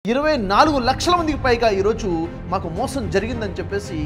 24 లక్షల మందికి పైగా ఈరోజు మాకు మోసం జరిగిందని చెప్పేసి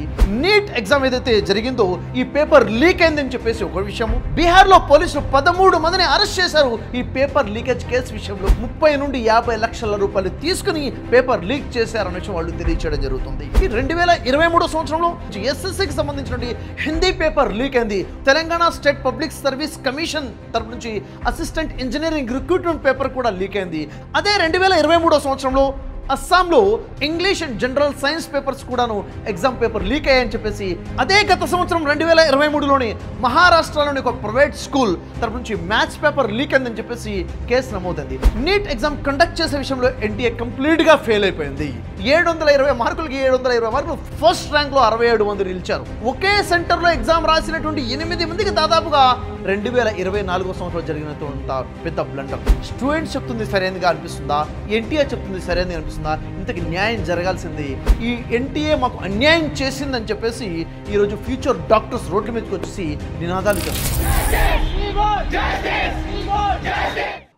నీట్ ఎగ్జామ్ ఏదైతే జరిగిందో ఈ పేపర్ లీక్ అయిందని చెప్పేసి ఒక విషయము. బీహార్లో పోలీసులు 13 మందిని అరెస్ట్ చేశారు ఈ పేపర్ లీకేజ్ కేసు విషయంలో. 30 నుండి 50 లక్షల రూపాయలు తీసుకుని పేపర్ లీక్ చేశారనే విషయం వాళ్ళు తెలియచేయడం జరుగుతుంది. ఈ 2023 సంవత్సరంలో ఎస్ఎస్సికి సంబంధించిన హిందీ పేపర్ లీక్ అయింది. Telangana state public service commission తరపు నుంచి అసిస్టెంట్ ఇంజనీరింగ్ రిక్రూట్మెంట్ పేపర్ కూడా లీక్ అయింది. అదే 2023 సంవత్సరంలో అస్సాంలో English and general science papers కూడాను ఎగ్జామ్ పేపర్ లీక్ అయ్యాయని చెప్పేసి అదే గత సంవత్సరం 2023లోని మహారాష్ట్రలోని ఒక ప్రైవేట్ స్కూల్ తరపు నుంచి మ్యాథ్స్ పేపర్ లీక్ అయిందని చెప్పేసి కేసు నమోదైంది. నీట్ ఎగ్జామ్ కండక్ట్ చేసే విషయంలో ఎన్టీఏ కంప్లీట్గా ఫెయిల్ అయిపోయింది. 720 మార్కులకి 720 మార్కులు ఫస్ట్ ర్యాంక్లో 67 మంది నిలిచారు. ఒకే సెంటర్లో ఎగ్జామ్ రాసినటువంటి 8 మందికి దాదాపుగా 2024 సంవత్సరంలో జరిగినంత పెద్ద బ్లండర్. స్టూడెంట్స్ చెప్తుంది సరైనదిగా అనిపిస్తుందా, ఎన్టీఏ చెప్తుంది సరైనది అనిపిస్తుందా? ఇంతకు న్యాయం జరగాల్సింది. ఈ ఎన్టీఏ మాకు అన్యాయం చేసిందని చెప్పేసి ఈరోజు ఫ్యూచర్ డాక్టర్స్ రోడ్ల మీదకి వచ్చేసి నినాదాలు చేస్తున్నారు.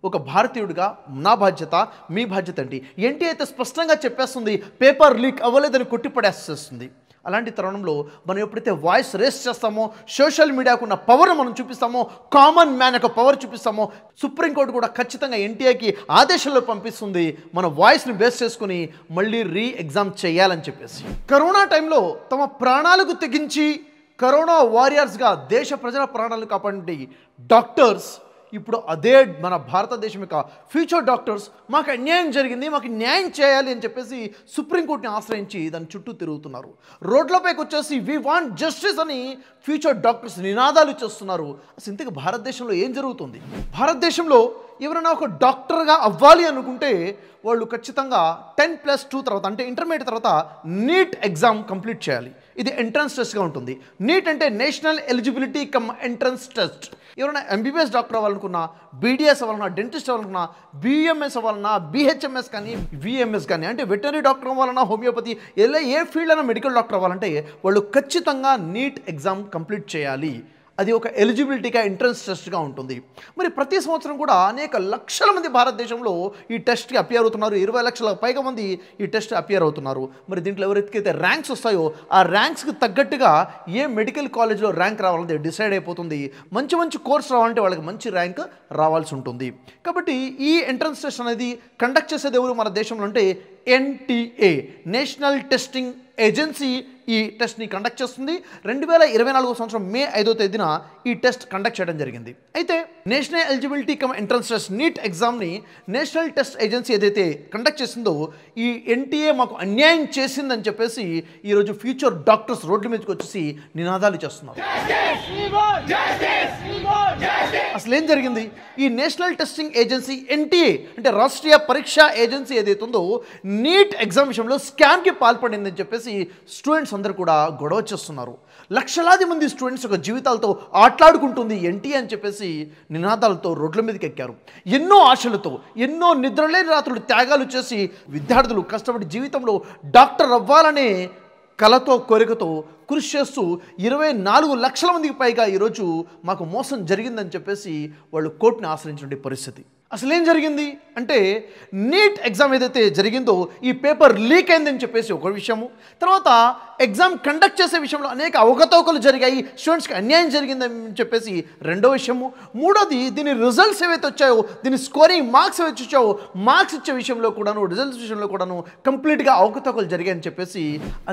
ఒక భారతీయుడిగా నా బాధ్యత మీ బాధ్యత ఏంటి? ఎన్టీఏ అయితే స్పష్టంగా చెప్పేస్తుంది పేపర్ లీక్ అవ్వలేదని కొట్టిపడేస్తుంది. అలాంటి తరుణంలో మనం ఎప్పుడైతే వాయిస్ రేస్ చేస్తామో, సోషల్ మీడియాకు ఉన్న పవర్ మనం చూపిస్తామో, కామన్ మ్యాన్ యొక్క పవర్ చూపిస్తామో, సుప్రీంకోర్టు కూడా ఖచ్చితంగా ఎన్టీఏకి ఆదేశాలు పంపిస్తుంది మన వాయిస్ని బేస్ చేసుకుని మళ్ళీ ఎగ్జామ్ చేయాలని చెప్పేసి. కరోనా టైంలో తమ ప్రాణాలకు తెగించి కరోనా వారియర్స్గా దేశ ప్రజల ప్రాణాలను కాపాడే డాక్టర్స్ ఇప్పుడు అదే మన భారతదేశం యొక్క ఫ్యూచర్ డాక్టర్స్ మాకు అన్యాయం జరిగింది, మాకు న్యాయం చేయాలి అని చెప్పేసి సుప్రీంకోర్టుని ఆశ్రయించి దాని చుట్టూ తిరుగుతున్నారు. రోడ్లపైకి వచ్చేసి వి వాంట్ జస్టిస్ అని ఫ్యూచర్ డాక్టర్స్ నినాదాలు చేస్తున్నారు. అసలు ఇంతకు భారతదేశంలో ఏం జరుగుతుంది? భారతదేశంలో ఎవరైనా ఒక డాక్టర్గా అవ్వాలి అనుకుంటే వాళ్ళు ఖచ్చితంగా 10+2 తర్వాత అంటే ఇంటర్మీడియట్ తర్వాత నీట్ ఎగ్జామ్ కంప్లీట్ చేయాలి. ఇది ఎంట్రన్స్ టెస్ట్గా ఉంటుంది. నీట్ అంటే national eligibility cum entrance test. ఎవరైనా ఎంబీబీఎస్ డాక్టర్ అవ్వాలనుకున్నా, బీడీఎస్ అవ్వాలన్నా, డెంటిస్ట్ అవ్వాలనుకున్నా, బీఎంఎస్ అవ్వాలన్నా, బీహెచ్ఎంఎస్ కానీ, విఎంఎస్ కానీ అంటే వెటనరీ డాక్టర్ అవ్వాలన్నా, హోమియోపతి ఇలా ఏ ఫీల్డ్ అయినా మెడికల్ డాక్టర్ అవ్వాలంటే వాళ్ళు ఖచ్చితంగా నీట్ ఎగ్జామ్ కంప్లీట్ చేయాలి. అది ఒక ఎలిజిబిలిటీగా ఎంట్రన్స్ టెస్ట్గా ఉంటుంది. మరి ప్రతి సంవత్సరం కూడా అనేక లక్షల మంది భారతదేశంలో ఈ టెస్ట్కి అపియర్ అవుతున్నారు. 20 లక్షల పైగా మంది ఈ టెస్ట్ అపియర్ అవుతున్నారు. మరి దీంట్లో ఎవరికైతే ర్యాంక్స్ వస్తాయో ఆ ర్యాంక్స్కి తగ్గట్టుగా ఏ మెడికల్ కాలేజ్లో ర్యాంక్ రావాలంటే డిసైడ్ అయిపోతుంది. మంచి మంచి కోర్స్ రావాలంటే వాళ్ళకి మంచి ర్యాంక్ రావాల్సి ఉంటుంది. కాబట్టి ఈ ఎంట్రన్స్ టెస్ట్ అనేది కండక్ట్ చేసేది ఎవరు మన దేశంలో అంటే ఎన్టీఏ, నేషనల్ టెస్టింగ్ ఏజెన్సీ ఈ టెస్ట్ని కండక్ట్ చేస్తుంది. 2024 సంవత్సరం మే 5వ తేదీన ఈ టెస్ట్ కండక్ట్ చేయడం జరిగింది. అయితే national eligibility cum entrance test NEET ఎగ్జామ్ని నేషనల్ టెస్ట్ ఏజెన్సీ ఏదైతే కండక్ట్ చేసిందో ఈ ఎన్టీఏ మాకు అన్యాయం చేసిందని చెప్పేసి ఈరోజు ఫ్యూచర్ డాక్టర్స్ రోడ్ల మీదకి వచ్చేసి నినాదాలు చేస్తున్నారు. అసలు ఏం జరిగింది? ఈ నేషనల్ టెస్టింగ్ ఏజెన్సీ ఎన్టీఏ అంటే రాష్ట్రీయ పరీక్ష ఏజెన్సీ ఏదైతే ఉందో నీట్ ఎగ్జామ్ విషయంలో స్కామ్కి పాల్పడిందని చెప్పేసి స్టూడెంట్స్ అందరూ కూడా గొడవ చేస్తున్నారు. లక్షలాది మంది స్టూడెంట్స్ యొక్క జీవితాలతో ఆటలాడుకుంటుంది ఎన్టీఏ అని చెప్పేసి నినాదాలతో రోడ్ల మీదకి ఎక్కారు. ఎన్నో ఆశలతో, ఎన్నో నిద్రలేని రాత్రులు త్యాగాలు చేసి విద్యార్థులు కష్టపడి జీవితంలో డాక్టర్ అవ్వాలనే కలతో కోరికతో కృషి చేస్తూ 24 లక్షల మందికి పైగా ఈరోజు మాకు మోసం జరిగిందని చెప్పేసి వాళ్ళు కోర్టుని ఆశ్రయించిన పరిస్థితి. అసలు ఏం జరిగింది అంటే నీట్ ఎగ్జామ్ ఏదైతే జరిగిందో ఈ పేపర్ లీక్ అయిందని చెప్పేసి ఒక విషయము. తర్వాత ఎగ్జామ్ కండక్ట్ చేసే విషయంలో అనేక అవకతవకలు జరిగాయి, స్టూడెంట్స్కి అన్యాయం జరిగిందని చెప్పేసి రెండో విషయము. మూడోది దీని రిజల్ట్స్ ఏవైతే వచ్చాయో, దీని స్కోరింగ్ మార్క్స్ ఏవైతే వచ్చాయో మార్క్స్ ఇచ్చే విషయంలో కూడాను, రిజల్ట్స్ విషయంలో కూడాను కంప్లీట్గా అవకతవకలు జరిగాయని చెప్పేసి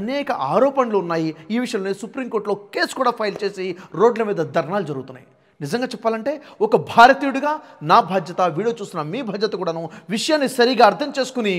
అనేక ఆరోపణలు ఉన్నాయి. ఈ విషయంలో సుప్రీంకోర్టులో కేసు కూడా ఫైల్ చేసి రోడ్ల మీద ధర్నాలు జరుగుతున్నాయి. నిజంగా చెప్పాలంటే ఒక భారతీయుడిగా నా బాధ్యత, వీడియో చూస్తున్న మీ బాధ్యత కూడాను విషయాన్ని సరిగా అర్థం చేసుకుని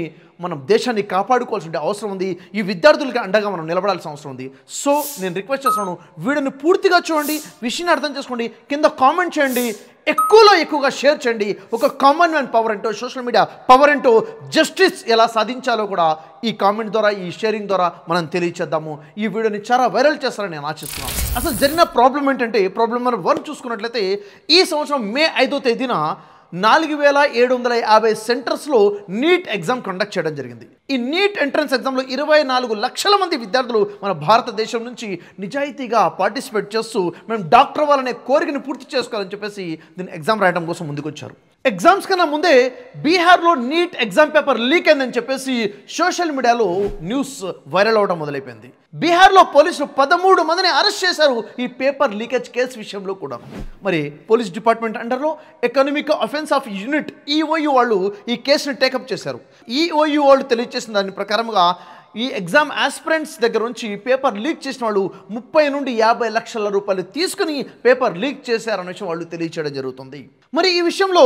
మనం దేశాన్ని కాపాడుకోవాల్సిన అవసరం ఉంది. ఈ విద్యార్థులకి అండగా మనం నిలబడాల్సిన అవసరం ఉంది. సో నేను రిక్వెస్ట్ చేస్తున్నాను, వీడియోని పూర్తిగా చూడండి, విషయాన్ని అర్థం చేసుకోండి, కింద కామెంట్ చేయండి, ఎక్కువలో ఎక్కువగా షేర్ చేయండి. ఒక కామన్ మ్యాన్ పవర్ ఏంటో, సోషల్ మీడియా పవర్ ఏంటో, జస్టిస్ ఎలా సాధించాలో కూడా ఈ కామెంట్ ద్వారా, ఈ షేరింగ్ ద్వారా మనం తెలియచేద్దాము. ఈ వీడియోని చాలా వైరల్ చేస్తారని నేను ఆశిస్తున్నాను. అసలు జరిగిన ప్రాబ్లం ఏంటంటే, ప్రాబ్లం నెంబర్ 1 చూసుకున్నట్లయితే ఈ సంవత్సరం మే 5వ తేదీన 4750 సెంటర్స్లో నీట్ ఎగ్జామ్ కండక్ట్ చేయడం జరిగింది. ఈ నీట్ ఎంట్రన్స్ ఎగ్జామ్లో 24 లక్షల మంది విద్యార్థులు మన భారతదేశం నుంచి నిజాయితీగా పార్టిసిపేట్ చేస్తూ మేము డాక్టర్ అవ్వాలనే కోరికను పూర్తి చేసుకోవాలని చెప్పేసి దీన్ని ఎగ్జామ్ రాయడం కోసం ముందుకొచ్చారు. ఎగ్జామ్స్ కన్నా ముందే బీహార్లో నీట్ ఎగ్జామ్ పేపర్ లీక్ అయిందని చెప్పేసి సోషల్ మీడియాలో న్యూస్ వైరల్ అవడం మొదలైపోయింది. బీహార్లో పోలీసులు 13 మందిని అరెస్ట్ చేశారు ఈ పేపర్ లీకేజ్ కేసు విషయంలో కూడా. మరి పోలీస్ డిపార్ట్మెంట్ అండర్లో economic offence of unit EOU వాళ్ళు ఈ కేసును టేకప్ చేశారు. ఈఓయూ వాళ్ళు తెలియజేసిన దాని ప్రకారంగా ఈ ఎగ్జామ్ ఆస్పిరెంట్స్ దగ్గర నుంచి పేపర్ లీక్ చేసిన వాళ్ళు 30 నుండి 50 లక్షల రూపాయలు తీసుకుని పేపర్ లీక్ చేశారనే విషయం వాళ్ళు తెలియచేయడం జరుగుతుంది. మరి ఈ విషయంలో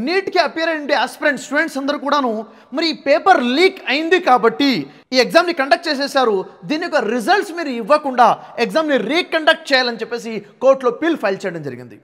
నీట్కి అపియర్ అయ్యే ఆస్పిరెంట్ స్టూడెంట్స్ అందరూ కూడాను మరి ఈ పేపర్ లీక్ అయింది కాబట్టి ఈ ఎగ్జామ్ని కండక్ట్ చేసేసారు, దీని యొక్క రిజల్ట్స్ మీరు ఇవ్వకుండా ఎగ్జామ్ని రీకండక్ట్ చేయాలని చెప్పేసి కోర్టులో పిల్ ఫైల్ చేయడం జరిగింది.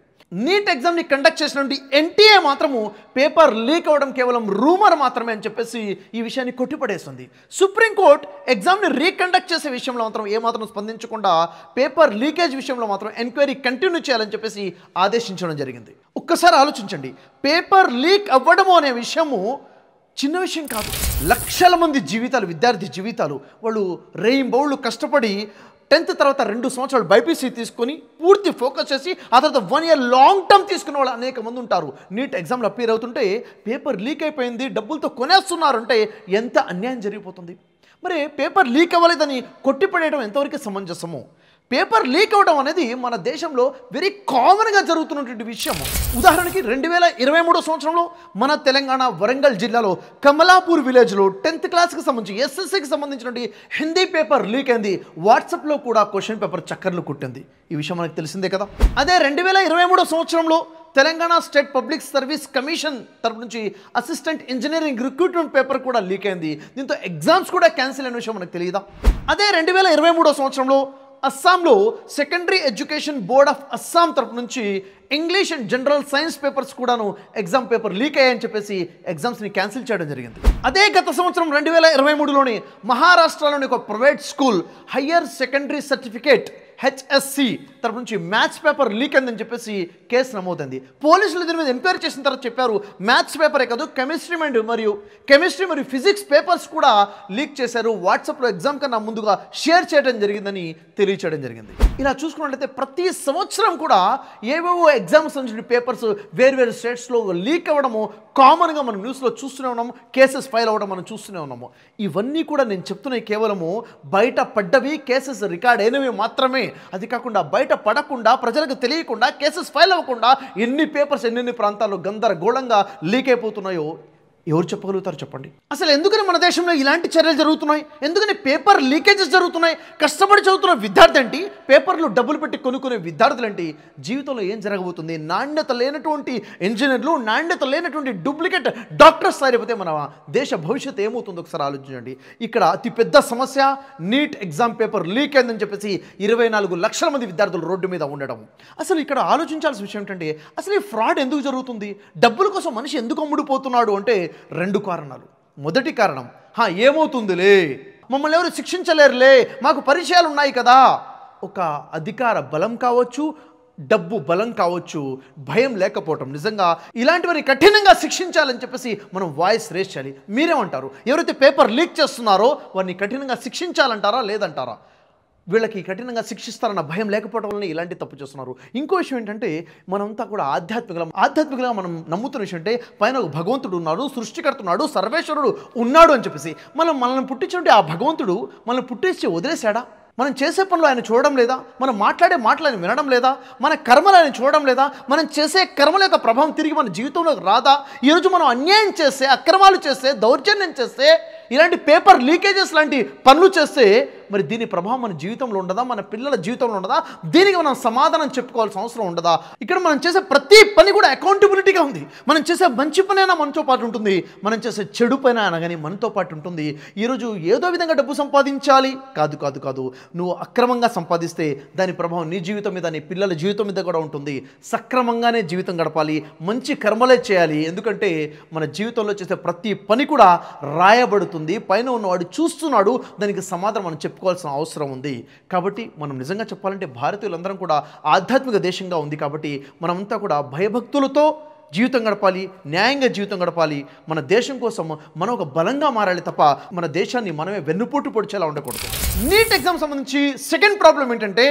నీట్ ఎగ్జామ్ని కండక్ట్ చేసినటువంటి ఎన్టీఏ మాత్రము పేపర్ లీక్ అవ్వడం కేవలం రూమర్ మాత్రమే అని చెప్పేసి ఈ విషయాన్ని కొట్టిపడేస్తుంది. సుప్రీంకోర్టు ఎగ్జామ్ని రీకండక్ట్ చేసే విషయంలో మాత్రం ఏమాత్రం స్పందించకుండా పేపర్ లీకేజ్ విషయంలో మాత్రం ఎంక్వైరీ కంటిన్యూ చేయాలని చెప్పేసి ఆదేశించడం జరిగింది. ఒక్కసారి ఆలోచించండి, పేపర్ లీక్ అవ్వడము అనే విషయము చిన్న విషయం కాదు. లక్షల మంది జీవితాలు, విద్యార్థి జీవితాలు, వాళ్ళు రేయింబౌళ్ళు కష్టపడి 10th తర్వాత 2 సంవత్సరాలు బైపీసీ తీసుకొని పూర్తి ఫోకస్ చేసి ఆ తర్వాత 1 year లాంగ్ టర్మ్ తీసుకునే వాళ్ళు అనేక మంది ఉంటారు. నీట్ ఎగ్జామ్లో అపీర్ అవుతుంటే పేపర్ లీక్ అయిపోయింది, డబ్బులతో కొనేస్తున్నారు అంటే ఎంత అన్యాయం జరిగిపోతుంది. మరి పేపర్ లీక్ అవ్వలేదని కొట్టిపడేయడం ఎంతవరకు సమంజసము? పేపర్ లీక్ అవ్వడం అనేది మన దేశంలో వెరీ కామన్గా జరుగుతున్నటువంటి విషయం. ఉదాహరణకి 2023 సంవత్సరంలో మన తెలంగాణ వరంగల్ జిల్లాలో కమలాపూర్ విలేజ్లో 10th క్లాస్కి సంబంధించి ఎస్ఎస్సికి సంబంధించినటువంటి హిందీ పేపర్ లీక్ అయింది. వాట్సాప్లో కూడా క్వశ్చన్ పేపర్ చక్కర్లు కుట్టింది. ఈ విషయం మనకు తెలిసిందే కదా. అదే 2023 సంవత్సరంలో Telangana state public service commission తరపు నుంచి అసిస్టెంట్ ఇంజనీరింగ్ రిక్రూట్మెంట్ పేపర్ కూడా లీక్ అయింది. దీంతో ఎగ్జామ్స్ కూడా క్యాన్సిల్ అయిన విషయం మనకు తెలియదా. అదే 2023 సంవత్సరంలో అస్సాంలో secondary education board of Assam తరపు నుంచి English and general science papers కూడాను ఎగ్జామ్ పేపర్ లీక్ అయ్యాయని చెప్పేసి ఎగ్జామ్స్ని క్యాన్సిల్ చేయడం జరిగింది. అదే గత సంవత్సరం 2023లోని మహారాష్ట్రలోని ఒక private school higher secondary certificate HSC తరపు నుంచి మ్యాథ్స్ పేపర్ లీక్ అయిందని చెప్పేసి కేసు నమోదైంది. పోలీసులు దీని మీద ఎంక్వైరీ చేసిన తర్వాత చెప్పారు మ్యాథ్స్ పేపరే కాదు కెమిస్ట్రీ మరియు ఫిజిక్స్ పేపర్స్ కూడా లీక్ చేశారు, వాట్సాప్లో ఎగ్జామ్ కన్నా ముందుగా షేర్ చేయడం జరిగిందని తెలియచేయడం జరిగింది. ఇలా చూసుకున్నట్లయితే ప్రతి సంవత్సరం కూడా ఏవేవో ఎగ్జామ్స్ సంబంధించిన పేపర్స్ వేరు స్టేట్స్లో లీక్ అవ్వడము కామన్గా మనం న్యూస్లో చూస్తూనే ఉన్నాము, కేసెస్ ఫైల్ అవ్వడం మనం చూస్తూనే ఉన్నాము. ఇవన్నీ కూడా నేను చెప్తున్నాయి కేవలము బయట పడ్డవి, కేసెస్ రికార్డ్ అయినవి మాత్రమే. అది కాకుండా బయట పడకుండా, ప్రజలకు తెలియకుండా, కేసెస్ ఫైల్ అవ్వకుండా ఎన్ని పేపర్స్ ఎన్నెన్ని ప్రాంతాల్లో గందరగోళంగా లీక్ అయిపోతున్నాయో ఎవరు చెప్పగలుగుతారు చెప్పండి. అసలు ఎందుకని మన దేశంలో ఇలాంటి చర్యలు జరుగుతున్నాయి? ఎందుకని పేపర్ లీకేజెస్ జరుగుతున్నాయి? కష్టపడి చదువుతున్న విద్యార్థి ఏంటి, పేపర్లు డబ్బులు పెట్టి కొనుక్కునే విద్యార్థులు ఏంటి? జీవితంలో ఏం జరగబోతుంది? నాణ్యత లేనటువంటి ఇంజనీర్లు, నాణ్యత లేనటువంటి డూప్లికేట్ డాక్టర్స్ తయారైపోతే మన దేశ భవిష్యత్తు ఏమవుతుందో ఒకసారి ఆలోచించండి. ఇక్కడ అతిపెద్ద సమస్య నీట్ ఎగ్జామ్ పేపర్ లీక్ అయిందని చెప్పేసి 24 లక్షల మంది విద్యార్థులు రోడ్డు మీద ఉండడం. అసలు ఇక్కడ ఆలోచించాల్సిన విషయం ఏంటంటే అసలు ఈ ఫ్రాడ్ ఎందుకు జరుగుతుంది? డబ్బుల కోసం మనిషి ఎందుకు అమ్ముడుపోతున్నాడు అంటే 2 కారణాలు. మొదటి కారణం ఏమవుతుందిలే, మమ్మల్ని ఎవరు శిక్షించలేరులే, మాకు పరిచయాలు ఉన్నాయి కదా. ఒక అధికార బలం కావచ్చు, డబ్బు బలం కావచ్చు, భయం లేకపోవటం. నిజంగా ఇలాంటివన్నీ కఠినంగా శిక్షించాలని చెప్పేసి మనం వాయిస్ రేస్ చేయాలి. మీరేమంటారు? ఎవరైతే పేపర్ లీక్ చేస్తున్నారో వారిని కఠినంగా శిక్షించాలంటారా లేదంటారా? వీళ్ళకి కఠినంగా శిక్షిస్తారన్న భయం లేకపోవడం వల్ల ఇలాంటి తప్పు చేస్తున్నారు. ఇంకో విషయం ఏంటంటే మనంతా కూడా ఆధ్యాత్మికంగా మనం నమ్ముతున్న విషయం అంటే పైన ఒక భగవంతుడు ఉన్నాడు, సృష్టికర్త ఉన్నాడు, సర్వేశ్వరుడు ఉన్నాడు అని చెప్పేసి మనల్ని పుట్టించినట్టు ఆ భగవంతుడు మనల్ని పుట్టించి వదిలేశాడా? మనం చేసే పనులు ఆయన చూడడం లేదా? మనం మాట్లాడే మాటలు ఆయన వినడం లేదా? మన కర్మలు ఆయన చూడడం లేదా? మనం చేసే కర్మల యొక్క ప్రభావం తిరిగి మన జీవితంలోకి రాదా? ఈరోజు మనం అన్యాయం చేస్తే, అక్రమాలు చేస్తే, దౌర్జన్యం చేస్తే, ఇలాంటి పేపర్ లీకేజెస్ లాంటి పనులు చేస్తే మరి దీని ప్రభావం మన జీవితంలో ఉండదా? మన పిల్లల జీవితంలో ఉండదా? దీనికి మనం సమాధానం చెప్పుకోవాల్సిన అవసరం ఉండదా? ఇక్కడ మనం చేసే ప్రతి పని కూడా అకౌంటబిలిటీగా ఉంది. మనం చేసే మంచి పని అయినా మనతో పాటు ఉంటుంది, మనం చేసే చెడు పని అయినా కానీ మనతో పాటు ఉంటుంది. ఈరోజు ఏదో విధంగా డబ్బు సంపాదించాలి కాదు, నువ్వు అక్రమంగా సంపాదిస్తే దాని ప్రభావం నీ జీవితం మీద, నీ పిల్లల జీవితం మీద కూడా ఉంటుంది. సక్రమంగానే జీవితం గడపాలి, మంచి కర్మలే చేయాలి. ఎందుకంటే మన జీవితంలో చేసే ప్రతి పని కూడా రాయబడుతుంది, పైన ఉన్నవాడు చూస్తున్నాడు, దానికి సమాధానం మనం చెప్పుకోవాల్సిన అవసరం ఉంది. కాబట్టి మనం నిజంగా చెప్పాలంటే భారతీయులందరం కూడా ఆధ్యాత్మిక దేశంగా ఉంది. కాబట్టి మనమంతా కూడా భయభక్తులతో జీవితం గడపాలి, న్యాయంగా జీవితం గడపాలి. మన దేశం కోసం మనం ఒక బలంగా మారాలి తప్ప మన దేశాన్ని మనమే వెన్నుపోటు పొడిచేలా ఉండకూడదు. నీట్ ఎగ్జామ్ సంబంధించి సెకండ్ ప్రాబ్లం ఏంటంటే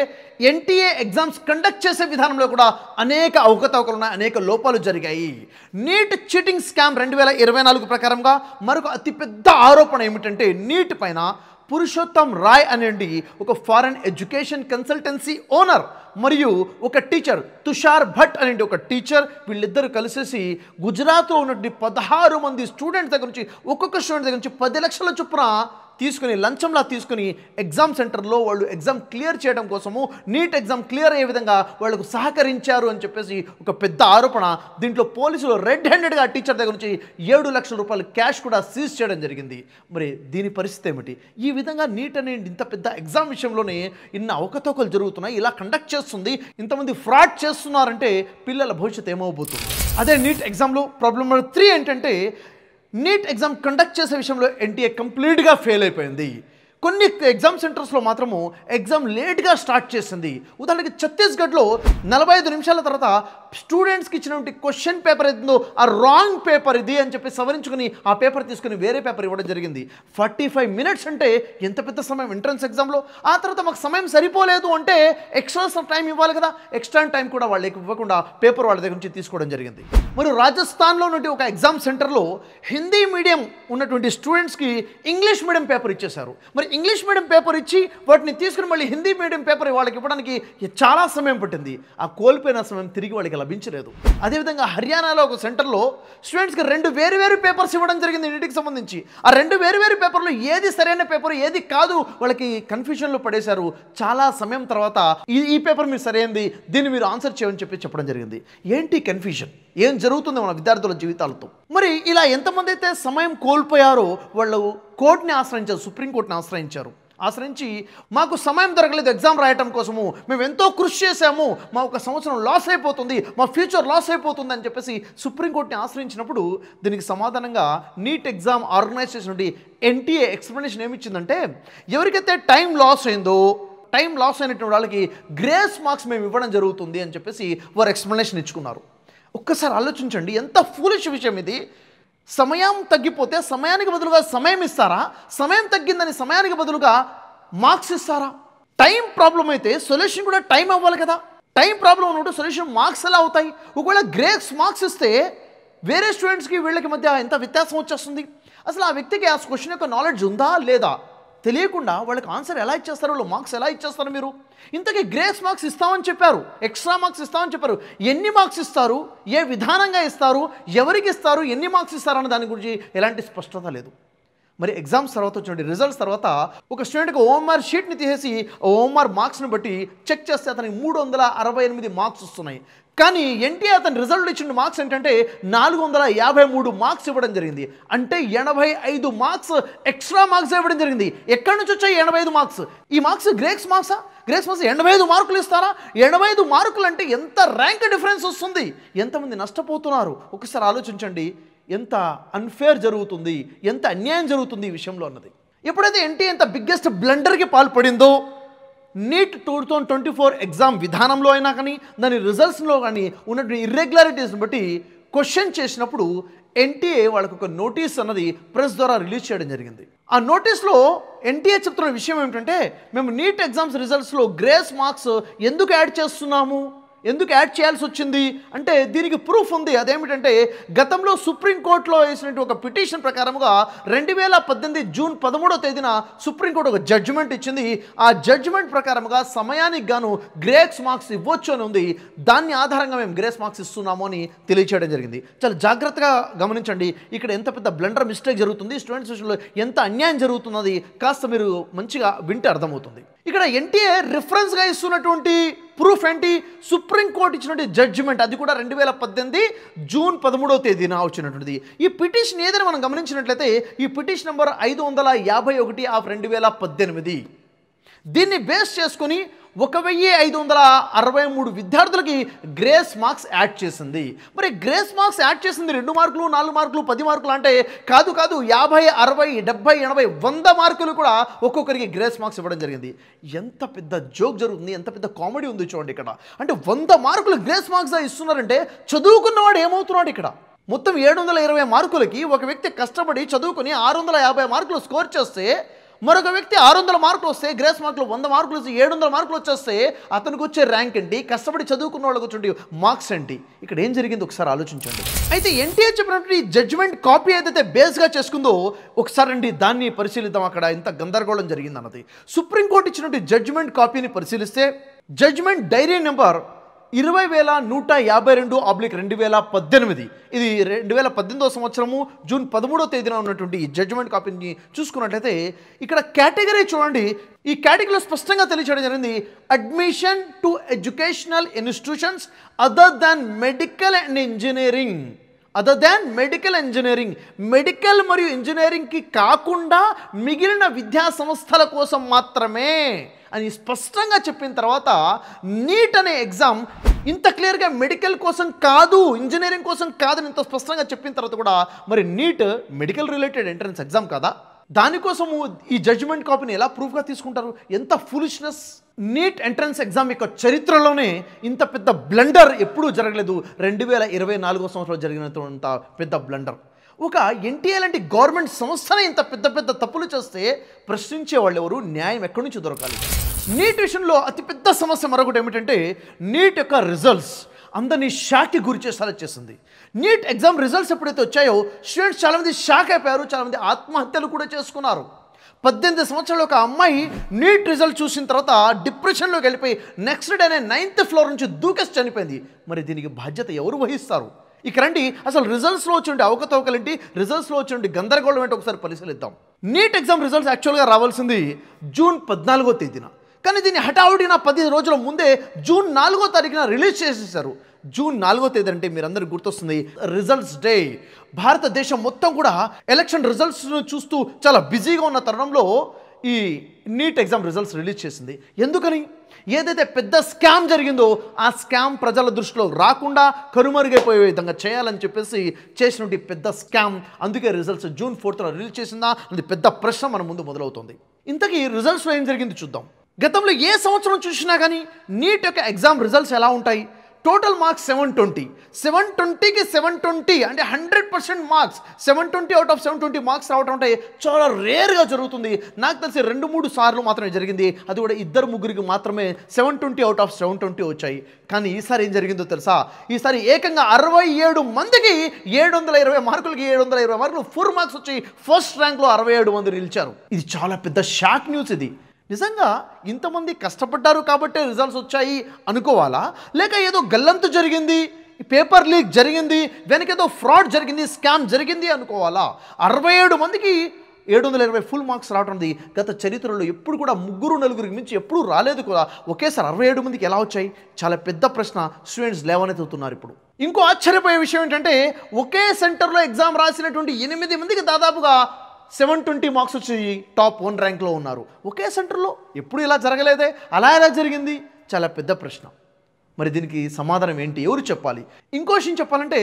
ఎన్టీఏ ఎగ్జామ్స్ కండక్ట్ చేసే విధానంలో కూడా అనేక అవకతవకలు ఉన్నాయి, అనేక లోపాలు జరిగాయి. నీట్ చీటింగ్ స్కామ్ 2024 ప్రకారంగా మరొక అతిపెద్ద ఆరోపణ ఏమిటంటే నీట్ పైన పురుషోత్తం రాయ్ అనేది ఒక ఫారెన్ ఎడ్యుకేషన్ కన్సల్టెన్సీ ఓనర్ మరియు ఒక టీచర్ తుషార్ భట్ అనే ఒక టీచర్, వీళ్ళిద్దరూ కలిసేసి గుజరాత్లో ఉన్నటువంటి 16 మంది స్టూడెంట్స్ దగ్గర నుంచి ఒక్కొక్క స్టూడెంట్ దగ్గర నుంచి 10 లక్షల చొప్పున తీసుకుని లంచంలా తీసుకుని ఎగ్జామ్ సెంటర్లో వాళ్ళు ఎగ్జామ్ క్లియర్ చేయడం కోసము నీట్ ఎగ్జామ్ క్లియర్ అయ్యే విధంగా వాళ్ళకు సహకరించారు అని చెప్పేసి ఒక పెద్ద ఆరోపణ. దీంట్లో పోలీసులు రెడ్ హ్యాండెడ్గా టీచర్ దగ్గర నుంచి 7 లక్షల రూపాయలు క్యాష్ కూడా సీజ్ చేయడం జరిగింది. మరి దీని పరిస్థితి ఏమిటి? ఈ విధంగా నీట్ అనే ఇంత పెద్ద ఎగ్జామ్ విషయంలోనే ఇన్ని అవకతవకలు జరుగుతున్నాయి, ఇలా కండక్ట్ చేస్తుంది, ఇంతమంది ఫ్రాడ్ చేస్తున్నారంటే పిల్లల భవిష్యత్తు ఏమవబోతుంది? అదే నీట్ ఎగ్జామ్లో ప్రాబ్లం నెంబర్ 3 ఏంటంటే నీట్ ఎగ్జామ్ కండక్ట్ చేసే విషయంలో ఎన్టీఏ కంప్లీట్గా ఫెయిల్ అయిపోయింది. కొన్ని ఎగ్జామ్ సెంటర్స్లో మాత్రము ఎగ్జామ్ లేట్గా స్టార్ట్ చేసింది. ఉదాహరణకి ఛత్తీస్గఢ్లో 45 నిమిషాల తర్వాత స్టూడెంట్స్కి ఇచ్చినటువంటి క్వశ్చన్ పేపర్ ఏదో ఆ రాంగ్ పేపర్ ఇది అని చెప్పి సవరించుకుని ఆ పేపర్ తీసుకుని వేరే పేపర్ ఇవ్వడం జరిగింది. 45 మినిట్స్ అంటే ఎంత పెద్ద సమయం ఎంట్రన్స్ ఎగ్జామ్లో. ఆ తర్వాత మాకు సమయం సరిపోలేదు అంటే ఎక్స్ట్రా టైం ఇవ్వాలి కదా, ఎక్స్ట్రా టైం కూడా వాళ్ళకి ఇవ్వకుండా పేపర్ వాళ్ళ దగ్గర నుంచి తీసుకోవడం జరిగింది. మరి రాజస్థాన్లో ఉన్నటువంటి ఒక ఎగ్జామ్ సెంటర్లో హిందీ మీడియం ఉన్నటువంటి స్టూడెంట్స్కి ఇంగ్లీష్ మీడియం పేపర్ ఇచ్చేశారు. మరి ఇంగ్లీష్ మీడియం పేపర్ ఇచ్చి వాటిని తీసుకుని మళ్ళీ హిందీ మీడియం పేపర్ వాళ్ళకి ఇవ్వడానికి చాలా సమయం పట్టింది. ఆ కోల్పోయిన సమయం తిరిగి వాళ్ళకి లభించలేదు. అదేవిధంగా హర్యానాలో ఒక సెంటర్లో స్టూడెంట్స్కి 2 వేరు పేపర్స్ ఇవ్వడం జరిగింది నీటికి సంబంధించి. ఆ 2 వేరు పేపర్లో ఏది సరైన పేపర్ ఏది కాదు వాళ్ళకి కన్ఫ్యూజన్లో పడేశారు. చాలా సమయం తర్వాత ఈ పేపర్ మీరు సరైనది, దీన్ని మీరు ఆన్సర్ చేయమని చెప్పడం జరిగింది. ఏంటి కన్ఫ్యూజన్? ఏం జరుగుతుంది మన విద్యార్థుల జీవితాలతో? మరి ఇలా ఎంతమంది అయితే సమయం కోల్పోయారో వాళ్ళు కోర్టుని ఆశ్రయించారు, సుప్రీంకోర్టుని ఆశ్రయించి మాకు సమయం దొరకలేదు ఎగ్జామ్ రాయటం కోసము, మేము ఎంతో కృషి చేశాము, మా ఒక సంవత్సరం లాస్ అయిపోతుంది, మా ఫ్యూచర్ లాస్ అయిపోతుంది అని చెప్పేసి సుప్రీంకోర్టుని ఆశ్రయించినప్పుడు దీనికి సమాధానంగా నీట్ ఎగ్జామ్ ఆర్గనైజ్ చేసినటువంటి ఎన్టీఏ ఎక్స్ప్లెనేషన్ ఏమిచ్చిందంటే ఎవరికైతే టైం లాస్ అయినటువంటి వాళ్ళకి గ్రేస్ మార్క్స్ మేము ఇవ్వడం జరుగుతుంది అని చెప్పేసి వారు ఎక్స్ప్లెనేషన్ ఇచ్చుకున్నారు. ఒక్కసారి ఆలోచించండి, ఎంత ఫూలిష్ విషయం ఇది. సమయం తగ్గిపోతే సమయానికి బదులుగా సమయం ఇస్తారా? సమయం తగ్గిందని సమయానికి బదులుగా మార్క్స్ ఇస్తారా? టైం ప్రాబ్లం అయితే సొల్యూషన్ కూడా టైం అవ్వాలి కదా. టైం ప్రాబ్లం ఉన్నప్పుడు సొల్యూషన్ మార్క్స్ ఎలా అవుతాయి? ఒకవేళ గ్రేస్ మార్క్స్ ఇస్తే వేరే స్టూడెంట్స్కి వీళ్ళకి మధ్య ఎంత వ్యత్యాసం వచ్చేస్తుంది? అసలు ఆ వ్యక్తికి ఆ క్వశ్చన్ యొక్క నాలెడ్జ్ ఉందా లేదా తెలియకుండా వాళ్ళకి ఆన్సర్ ఎలా ఇచ్చేస్తారు, వాళ్ళు మార్క్స్ ఎలా ఇచ్చేస్తారు? మీరు ఇంతకీ గ్రేస్ మార్క్స్ ఇస్తామని చెప్పారు, ఎక్స్ట్రా మార్క్స్ ఇస్తామని చెప్పారు. ఎన్ని మార్క్స్ ఇస్తారు, ఏ విధానంగా ఇస్తారు, ఎవరికి ఇస్తారు, ఎన్ని మార్క్స్ ఇస్తారు అన్న దాని గురించి ఎలాంటి స్పష్టత లేదు. మరి ఎగ్జామ్స్ తర్వాత వచ్చిన రిజల్ట్స్ తర్వాత ఒక స్టూడెంట్కి ఓఎంఆర్ షీట్ని తీసేసి ఓఎంఆర్ మార్క్స్ని బట్టి చెక్ చేస్తే అతనికి 368 మార్క్స్ వస్తున్నాయి. కానీ ఎన్టీఏ అతని రిజల్ట్ ఇచ్చిన మార్క్స్ ఏంటంటే 453 మార్క్స్ ఇవ్వడం జరిగింది. అంటే 85 మార్క్స్ ఎక్స్ట్రా మార్క్స్ ఇవ్వడం జరిగింది. ఎక్కడి నుంచి వచ్చాయి 85 మార్క్స్? ఈ మార్క్స్ గ్రేస్ మార్క్స్ 85 మార్కులు ఇస్తారా? 85 మార్కులు అంటే ఎంత ర్యాంక్ డిఫరెన్స్ వస్తుంది? ఎంతమంది నష్టపోతున్నారు? ఒకసారి ఆలోచించండి. ఎంత అన్ఫేర్ జరుగుతుంది, ఎంత అన్యాయం జరుగుతుంది ఈ విషయంలో అన్నది. ఎప్పుడైతే ఎన్టీఏ ఎంత బిగ్గెస్ట్ బ్లండర్కి పాల్పడిందో నీట్ 2024 ఎగ్జామ్ విధానంలో అయినా కానీ దాని రిజల్ట్స్లో కానీ ఉన్నటువంటి ఇర్రెగ్యులారిటీస్ని బట్టి క్వశ్చన్ చేసినప్పుడు ఎన్టీఏ వాళ్ళకు ఒక నోటీస్ అన్నది ప్రెస్ ద్వారా రిలీజ్ చేయడం జరిగింది. ఆ నోటీస్లో ఎన్టీఏ చెప్తున్న విషయం ఏమిటంటే మేము నీట్ ఎగ్జామ్స్ రిజల్ట్స్లో గ్రేస్ మార్క్స్ ఎందుకు యాడ్ చేయాల్సి వచ్చింది అంటే దీనికి ప్రూఫ్ ఉంది. అదేమిటంటే గతంలో సుప్రీంకోర్టులో వేసినటువంటి ఒక పిటిషన్ ప్రకారముగా 2018 జూన్ 13వ తేదీన సుప్రీంకోర్టు ఒక జడ్జిమెంట్ ఇచ్చింది. ఆ జడ్జిమెంట్ ప్రకారముగా సమయానికి గాను గ్రేస్ మార్క్స్ ఇవ్వచ్చు అని ఉంది. దాన్ని ఆధారంగా మేము గ్రేస్ మార్క్స్ ఇస్తున్నాము అని తెలియచేయడం జరిగింది. చాలా జాగ్రత్తగా గమనించండి, ఇక్కడ ఎంత పెద్ద బ్లండర్ మిస్టేక్ జరుగుతుంది, స్టూడెంట్స్ విషయంలో ఎంత అన్యాయం జరుగుతున్నది కాస్త మీరు మంచిగా వింటే అర్థమవుతుంది. ఇక్కడ ఎన్టీఏ రిఫరెన్స్గా ఇస్తున్నటువంటి ప్రూఫ్ ఏంటి? సుప్రీంకోర్టు ఇచ్చినటువంటి జడ్జిమెంట్, అది కూడా 2018 జూన్ 13వ తేదీన వచ్చినటువంటిది. ఈ పిటిషన్ ఏదైనా మనం గమనించినట్లయితే ఈ పిటిషన్ నెంబర్ 551/2018. దీన్ని బేస్ చేసుకుని 1563 విద్యార్థులకి గ్రేస్ మార్క్స్ యాడ్ చేసింది. మరి గ్రేస్ మార్క్స్ యాడ్ చేసింది 2 మార్కులు, 4 మార్కులు, 10 మార్కులు అంటే కాదు, 50, 60, 70, 80, 100 మార్కులు కూడా ఒక్కొక్కరికి గ్రేస్ మార్క్స్ ఇవ్వడం జరిగింది. ఎంత పెద్ద జోక్ జరుగుతుంది, ఎంత పెద్ద కామెడీ ఉంది చూడండి ఇక్కడ. అంటే 100 మార్కులు గ్రేస్ మార్క్స్ ఇస్తున్నారంటే చదువుకున్నవాడు ఏమవుతున్నాడు ఇక్కడ? మొత్తం 720 మార్కులకి ఒక వ్యక్తి కష్టపడి చదువుకుని 650 మార్కులు స్కోర్ చేస్తే, మరొక వ్యక్తి 600 మార్కులు వస్తే, గ్రేస్ మార్కులు 100 మార్కులు వస్తే 700 మార్కులు వచ్చేస్తే అతనికి వచ్చే ర్యాంక్ ఏంటి? కష్టపడి చదువుకున్న వాళ్ళకి వచ్చే మార్క్స్ ఏంటి? ఇక్కడ ఏం జరిగింది ఒకసారి ఆలోచించండి. అయితే ఎన్టీఆర్ చెప్పినటువంటి జడ్జిమెంట్ కాపీ ఏదైతే బేస్గా చేసుకుందో ఒకసారి అండి దాన్ని పరిశీలిద్దాం. అక్కడ ఎంత గందరగోళం జరిగింది అన్నది. సుప్రీంకోర్టు ఇచ్చినటువంటి జడ్జిమెంట్ కాపీని పరిశీలిస్తే జడ్జిమెంట్ డైరీ నెంబర్ 20,152/2018, ఇది 2018వ సంవత్సరము జూన్ 13వ తేదీన ఉన్నటువంటి ఈ జడ్జిమెంట్ కాపీని చూసుకున్నట్లయితే ఇక్కడ కేటగిరీ చూడండి. ఈ కేటగిరీలో స్పష్టంగా తెలియచేయడం జరిగింది, admission to educational institutions other than medical and engineering. Medical మరియు ఇంజనీరింగ్కి కాకుండా మిగిలిన విద్యా సంస్థల కోసం మాత్రమే అని స్పష్టంగా చెప్పిన తర్వాత నీట్ అనే ఎగ్జామ్ ఇంత క్లియర్గా మెడికల్ కోసం కాదు, ఇంజనీరింగ్ కోసం కాదని ఇంత స్పష్టంగా చెప్పిన తర్వాత కూడా మరి neat medical related entrance exam కదా, దానికోసము ఈ జడ్జిమెంట్ కాపీని ఎలా ప్రూఫ్గా తీసుకుంటారు? ఎంత ఫులిష్నెస్! నీట్ ఎంట్రన్స్ ఎగ్జామ్ యొక్క చరిత్రలోనే ఇంత పెద్ద బ్లండర్ ఎప్పుడూ జరగలేదు. 2024వ సంవత్సరంలో జరిగినంత పెద్ద బ్లండర్. ఒక ఎన్టీఆర్ లాంటి గవర్నమెంట్ సంస్థనే ఇంత పెద్ద పెద్ద తప్పులు చేస్తే ప్రశ్నించే వాళ్ళు ఎవరు? న్యాయం ఎక్కడి నుంచి దొరకాలి? నీట్ విషయంలో అతిపెద్ద సమస్య మరొకటి ఏమిటంటే నీట్ యొక్క రిజల్ట్స్ అందరినీ షాక్కి గురి చేసేలా చేసింది. నీట్ ఎగ్జామ్ రిజల్ట్స్ ఎప్పుడైతే వచ్చాయో స్టూడెంట్స్ చాలామంది షాక్ అయిపోయారు, చాలామంది ఆత్మహత్యలు కూడా చేసుకున్నారు. 18 సంవత్సరాల ఒక అమ్మాయి నీట్ రిజల్ట్ చూసిన తర్వాత డిప్రెషన్లోకి వెళ్ళిపోయి నెక్స్ట్ డేనే 9th ఫ్లోర్ నుంచి దూకేసి చనిపోయింది. మరి దీనికి బాధ్యత ఎవరు వహిస్తారు? ఇక రండి అసలు రిజల్ట్స్లో వచ్చే అవకతవకలేంటి, రిజల్ట్స్లో వచ్చే గందరగోళం ఏంటి ఒకసారి పరిశీలిద్దాం. నీట్ ఎగ్జామ్ రిజల్ట్స్ యాక్చువల్గా రావాల్సింది జూన్ 14వ తేదీన, కానీ దీన్ని హఠావుడిన 10 రోజుల ముందే జూన్ 4వ తారీఖున రిలీజ్ చేసేసారు. జూన్ 4వ తేదీ అంటే మీరందరికీ గుర్తొస్తుంది రిజల్ట్స్ డే. భారతదేశం మొత్తం కూడా ఎలక్షన్ రిజల్ట్స్ను చూస్తూ చాలా బిజీగా ఉన్న తరుణంలో ఈ నీట్ ఎగ్జామ్ రిజల్ట్స్ రిలీజ్ చేసింది. ఎందుకని? ఏదైతే పెద్ద స్కామ్ జరిగిందో ఆ స్కామ్ ప్రజల దృష్టిలో రాకుండా కనుమరుగైపోయే విధంగా చేయాలని చెప్పేసి చేసినటువంటి పెద్ద స్కామ్. అందుకే రిజల్ట్స్ జూన్ 4th రిలీజ్ చేసిందా అది పెద్ద ప్రశ్న మన ముందు మొదలవుతుంది. ఇంతకీ రిజల్ట్స్లో ఏం జరిగింది చూద్దాం. గతంలో ఏ సంవత్సరం చూసినా కానీ నీట్ యొక్క ఎగ్జామ్ రిజల్ట్స్ ఎలా ఉంటాయి? టోటల్ మార్క్స్ 720, 720కి 720 అంటే 100% మార్క్స్. 720 అవుట్ ఆఫ్ 720 మార్క్స్ రావడం అంటే చాలా రేర్గా జరుగుతుంది. నాకు తెలిసి 2-3 సార్లు మాత్రమే జరిగింది, అది కూడా 2-3 మాత్రమే 720 అవుట్ ఆఫ్ 720 వచ్చాయి. కానీ ఈసారి ఏం జరిగిందో తెలుసా? ఈసారి ఏకంగా 67 మందికి 720 మార్కులకి 720 మార్కులు ఫుల్ మార్క్స్ వచ్చి ఫస్ట్ ర్యాంక్లో 67 మంది నిలిచారు. ఇది చాలా పెద్ద షాక్ న్యూస్. ఇది నిజంగా ఇంతమంది కష్టపడ్డారు కాబట్టే రిజల్ట్స్ వచ్చాయి అనుకోవాలా, లేక ఏదో గల్లంతు జరిగింది, పేపర్ లీక్ జరిగింది, వెనకేదో ఫ్రాడ్ జరిగింది, స్కామ్ జరిగింది అనుకోవాలా? 67 మందికి 720 ఫుల్ మార్క్స్ రావడం గత చరిత్రలో ఎప్పుడు కూడా 3-4 మించి ఎప్పుడూ రాలేదు కూడా. ఒకేసారి 67 మందికి ఎలా వచ్చాయి? చాలా పెద్ద ప్రశ్న స్టూడెంట్స్ లేవనెత్తుతున్నారు ఇప్పుడు. ఇంకో ఆశ్చర్యపోయే విషయం ఏంటంటే ఒకే సెంటర్లో ఎగ్జామ్ రాసినటువంటి 8 మందికి దాదాపుగా 720 మార్క్స్ వచ్చి టాప్ 1 ర్యాంక్లో ఉన్నారు. ఒకే సెంటర్లో ఎప్పుడు ఇలా జరగలేదే, అలా ఎలా జరిగింది? చాలా పెద్ద ప్రశ్న. మరి దీనికి సమాధానం ఏంటి? ఎవరు చెప్పాలి? ఇంకో విషయం చెప్పాలంటే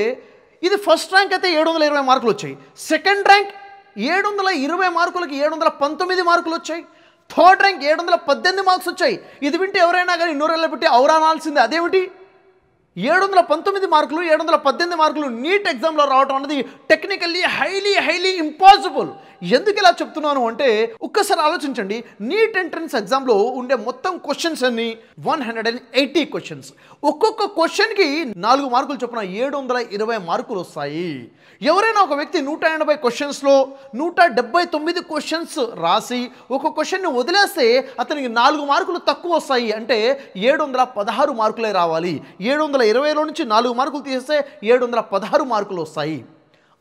ఇది ఫస్ట్ ర్యాంక్ అయితే 720 మార్కులు వచ్చాయి, సెకండ్ ర్యాంక్ 720 మార్కులకి 719 మార్కులు వచ్చాయి, థర్డ్ ర్యాంక్ 718 మార్క్స్ వచ్చాయి. ఇది వింటే ఎవరైనా కానీ నూరెళ్ళ పెట్టి ఔరానాల్సిందే. అదేమిటి? 719 మార్కులు 718 మార్కులు నీట్ ఎగ్జామ్లో రావడం అనేది టెక్నికల్లీ హైలీ ఇంపాసిబుల్. ఎందుకు ఇలా చెప్తున్నాను అంటే ఒక్కసారి ఆలోచించండి. నీట్ ఎంట్రన్స్ ఎగ్జామ్లో ఉండే మొత్తం క్వశ్చన్స్ అన్ని 180 క్వశ్చన్స్. ఒక్కొక్క క్వశ్చన్కి 4 మార్కులు చొప్పున 720 మార్కులు వస్తాయి. ఎవరైనా ఒక వ్యక్తి 180 క్వశ్చన్స్లో 179 క్వశ్చన్స్ రాసి ఒక క్వశ్చన్ని వదిలేస్తే అతనికి 4 మార్కులు తక్కువ వస్తాయి. అంటే 716 మార్కులే రావాలి. 720లో నుంచి 4 మార్కులు తీసేస్తే 716 మార్కులు వస్తాయి.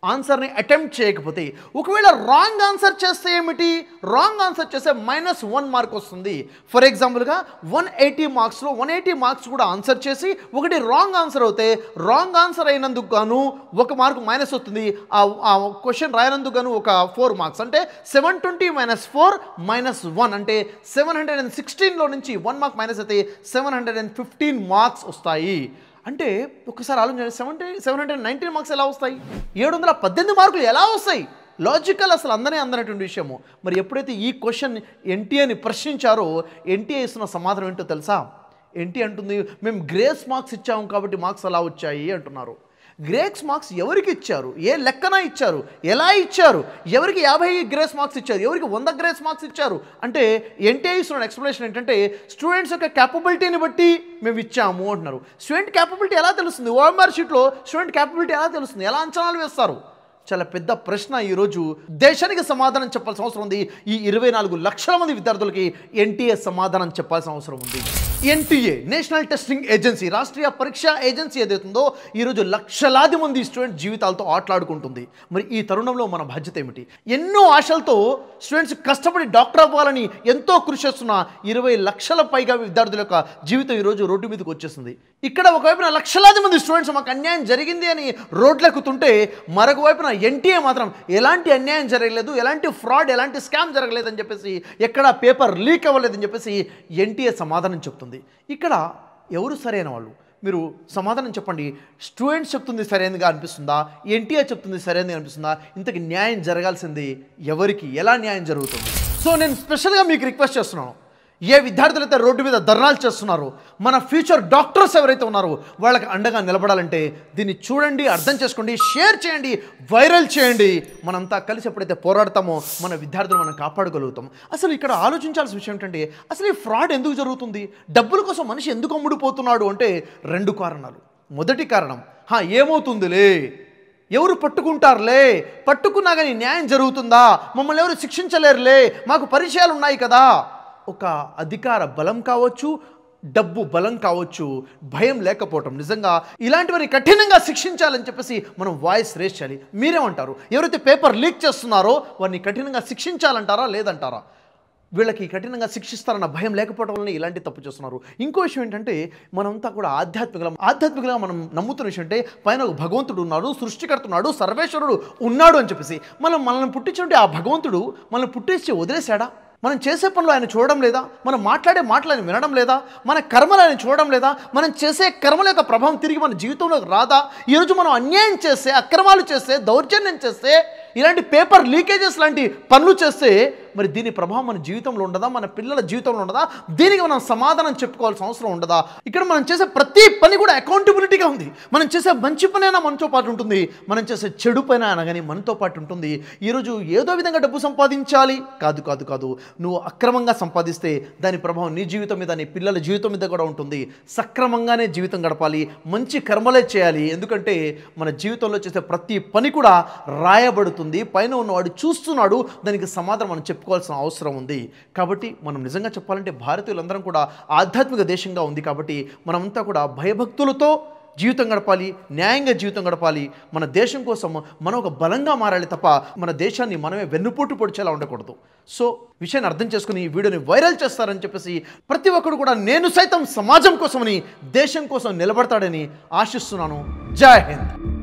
ఆన్సర్ని అటెంప్ట్ చేయకపోతే. ఒకవేళ రాంగ్ ఆన్సర్ చేస్తే ఏమిటి? రాంగ్ ఆన్సర్ చేస్తే -1 మార్క్ వస్తుంది. ఫర్ ఎగ్జాంపుల్గా 180 మార్క్స్లో 180 మార్క్స్ కూడా ఆన్సర్ చేసి ఒకటి రాంగ్ ఆన్సర్ అవుతే రాంగ్ ఆన్సర్ అయినందుకు గాను 1 మార్క్ మైనస్ అవుతుంది. ఆ క్వశ్చన్ రాయనందుకు గాను ఒక 4 మార్క్స్, అంటే 720 - 4 -1 అంటే 716లో నుంచి 1 మార్క్ మైనస్ అయితే 715 మార్క్స్ వస్తాయి. అంటే ఒకసారి ఆలోచించండి, 719 మార్క్స్ ఎలా వస్తాయి? 718 మార్కులు ఎలా వస్తాయి? లాజికల్ అసలు అందనటువంటి విషయము. మరి ఎప్పుడైతే ఈ క్వశ్చన్ ఎన్టీఏని ప్రశ్నించారో ఎన్టీఏ ఇస్తున్న సమాధానం ఏంటో తెలుసా? ఎన్టీ అంటుంది, మేము గ్రేస్ మార్క్స్ ఇచ్చాము కాబట్టి మార్క్స్ అలా వచ్చాయి అంటున్నారు. గ్రేస్ మార్క్స్ ఎవరికి ఇచ్చారు? ఏ లెక్కన ఇచ్చారు? ఎలా ఇచ్చారు? ఎవరికి 50 గ్రేస్ మార్క్స్ ఇచ్చారు? ఎవరికి 100 గ్రేస్ మార్క్స్ ఇచ్చారు? అంటే ఎన్టీఐ ఇస్తున్న ఎక్స్ప్లెనేషన్ ఏంటంటే స్టూడెంట్స్ యొక్క క్యాపబిలిటీని బట్టి మేము ఇచ్చాము అంటున్నారు. స్టూడెంట్ క్యాపబిలిటీ ఎలా తెలుస్తుంది? ఓఎంఆర్ షీట్లో స్టూడెంట్ క్యాపబిలిటీ ఎలా తెలుస్తుంది? ఎలా అంచనాలు వేస్తారు? చాలా పెద్ద ప్రశ్న. ఈరోజు దేశానికి సమాధానం చెప్పాల్సిన అవసరం ఉంది. ఈ 24 లక్షల మంది విద్యార్థులకి ఎన్టీఏ సమాధానం చెప్పాల్సిన అవసరం ఉంది. NTA national testing agency, Rashtriya పరీక్షా ఏజెన్సీ ఏదైతుందో ఈరోజు లక్షలాది మంది స్టూడెంట్ జీవితాలతో ఆటలాడుకుంటుంది. మరి ఈ తరుణంలో మన బాధ్యత ఏమిటి? ఎన్నో ఆశలతో స్టూడెంట్స్ కష్టపడి డాక్టర్ అవ్వాలని ఎంతో కృషి చేస్తున్న 20 లక్షల పైగా విద్యార్థుల యొక్క జీవితం ఈరోజు రోడ్డు మీదకి వచ్చేసింది. ఇక్కడ ఒకవైపున లక్షలాది మంది స్టూడెంట్స్ మాకు అన్యాయం జరిగింది అని రోడ్లెక్కుతుంటే, మరొక వైపున ఎన్టీఏ మాత్రం ఎలాంటి అన్యాయం జరగలేదు, ఎలాంటి ఫ్రాడ్, ఎలాంటి స్కామ్ జరగలేదని చెప్పేసి, ఎక్కడ పేపర్ లీక్ అవ్వలేదని చెప్పేసి ఎన్టీఏ సమాధానం చెప్తుంది. ఇక్కడ ఎవరు సరైన వాళ్ళు? మీరు సమాధానం చెప్పండి. స్టూడెంట్స్ చెప్తుంది సరైనదిగా అనిపిస్తుందా? ఎన్టీఆర్ చెప్తుంది సరైనదిగా అనిపిస్తుందా? ఇంతకు న్యాయం జరగాల్సింది ఎవరికి? ఎలా న్యాయం జరుగుతుంది? సో నేను స్పెషల్గా మీకు రిక్వెస్ట్ చేస్తున్నాను, ఏ విద్యార్థులైతే రోడ్డు మీద ధర్నాలు చేస్తున్నారో, మన ఫ్యూచర్ డాక్టర్స్ ఎవరైతే ఉన్నారో వాళ్ళకి అండగా నిలబడాలంటే దీన్ని చూడండి, అర్థం చేసుకోండి, షేర్ చేయండి, వైరల్ చేయండి. మనంతా కలిసి ఎప్పుడైతే పోరాడతామో మన విద్యార్థులు మనం కాపాడగలుగుతాం. అసలు ఇక్కడ ఆలోచించాల్సిన విషయం ఏంటంటే, అసలు ఈ ఫ్రాడ్ ఎందుకు జరుగుతుంది? డబ్బుల కోసం మనిషి ఎందుకు అమ్ముడుపోతున్నాడు అంటే 2 కారణాలు. మొదటి కారణం, ఏమవుతుందిలే, ఎవరు పట్టుకుంటారులే, పట్టుకున్నా కానీ న్యాయం జరుగుతుందా, మమ్మల్ని ఎవరు శిక్షించలేరులే, మాకు పరిచయాలు ఉన్నాయి కదా. ఒక అధికార బలం కావచ్చు, డబ్బు బలం కావచ్చు, భయం లేకపోవటం. నిజంగా ఇలాంటివన్నీ కఠినంగా శిక్షించాలని చెప్పేసి మనం వాయిస్ రేస్ చేయాలి. మీరేమంటారు? ఎవరైతే పేపర్ లీక్ చేస్తున్నారో వారిని కఠినంగా శిక్షించాలంటారా లేదంటారా? వీళ్ళకి కఠినంగా శిక్షిస్తారన్న భయం లేకపోవడం వల్ల ఇలాంటి తప్పు చేస్తున్నారు. ఇంకో విషయం ఏంటంటే, మనంతా కూడా ఆధ్యాత్మికంగా మనం నమ్ముతున్న విషయం అంటే పైన ఒక భగవంతుడు ఉన్నాడు, సృష్టికర్త ఉన్నాడు, సర్వేశ్వరుడు ఉన్నాడు అని చెప్పేసి. మనల్ని పుట్టించుంటే ఆ భగవంతుడు మనల్ని పుట్టించి వదిలేశాడా? మనం చేసే పనులు ఆయన చూడడం లేదా? మనం మాట్లాడే మాటలు ఆయన వినడం లేదా? మన కర్మలు ఆయన చూడడం లేదా? మనం చేసే కర్మల యొక్క ప్రభావం తిరిగి మన జీవితంలోకి రాదా? ఈరోజు మనం అన్యాయం చేస్తే, అక్రమాలు చేస్తే, దౌర్జన్యం చేస్తే, ఇలాంటి పేపర్ లీకేజెస్ లాంటి పనులు చేస్తే మరి దీని ప్రభావం మన జీవితంలో ఉండదా? మన పిల్లల జీవితంలో ఉండదా? దీనికి మనం సమాధానం చెప్పుకోవాల్సిన అవసరం ఉండదా? ఇక్కడ మనం చేసే ప్రతి పని కూడా అకౌంటబిలిటీగా ఉంది. మనం చేసే మంచి పని అయినా మనతో పాటు ఉంటుంది, మనం చేసే చెడు పని అయినా కానీ మనతో పాటు ఉంటుంది. ఈరోజు ఏదో విధంగా డబ్బు సంపాదించాలి కాదు కాదు కాదు నువ్వు అక్రమంగా సంపాదిస్తే దాని ప్రభావం నీ జీవితం మీద, నీ పిల్లల జీవితం మీద కూడా ఉంటుంది. సక్రమంగానే జీవితం గడపాలి, మంచి కర్మలే చేయాలి. ఎందుకంటే మన జీవితంలో చేసే ప్రతి పని కూడా రాయబడుతుంది, పైన ఉన్నవాడు చూస్తున్నాడు, దానికి సమాధానం మనం చెప్పుకోవాల్సిన అవసరం ఉంది. కాబట్టి మనం నిజంగా చెప్పాలంటే భారతీయులందరం కూడా ఆధ్యాత్మిక దేశంగా ఉంది. కాబట్టి మనమంతా కూడా భయభక్తులతో జీవితం గడపాలి, న్యాయంగా జీవితం గడపాలి. మన దేశం కోసం మనం ఒక బలంగా మారాలి తప్ప మన దేశాన్ని మనమే వెన్నుపోటు పొడిచేలా ఉండకూడదు. సో విషయాన్ని అర్థం చేసుకుని ఈ వీడియోని వైరల్ చేస్తారని చెప్పేసి ప్రతి ఒక్కరు కూడా నేను సైతం సమాజం కోసమని, దేశం కోసం నిలబడతాడని ఆశిస్తున్నాను. జై హింద్.